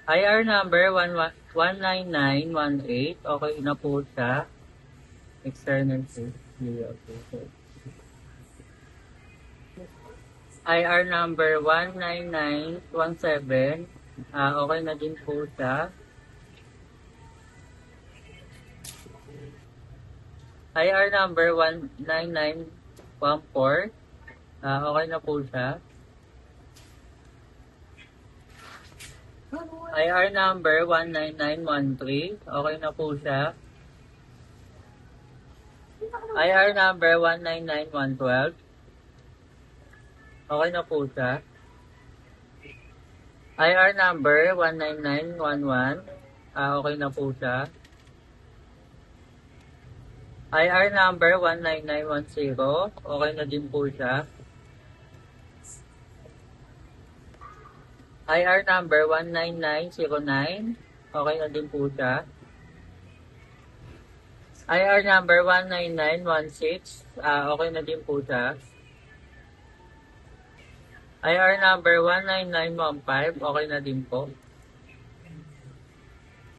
IR number 19918. Okay na po siya. External safety. Okay. IR number 19917. Okay na din po siya. IR number 19914. Okay na po siya. IR number 19913. Okay na po siya. IR number 19912. Okay na po siya. IR number 19911. Okay na po siya. IR number 19910. Okay na din po siya. IR number 19909. Okay na din po siya. IR number 19916. Okay na din po siya. IR number 19915. Okay na din po.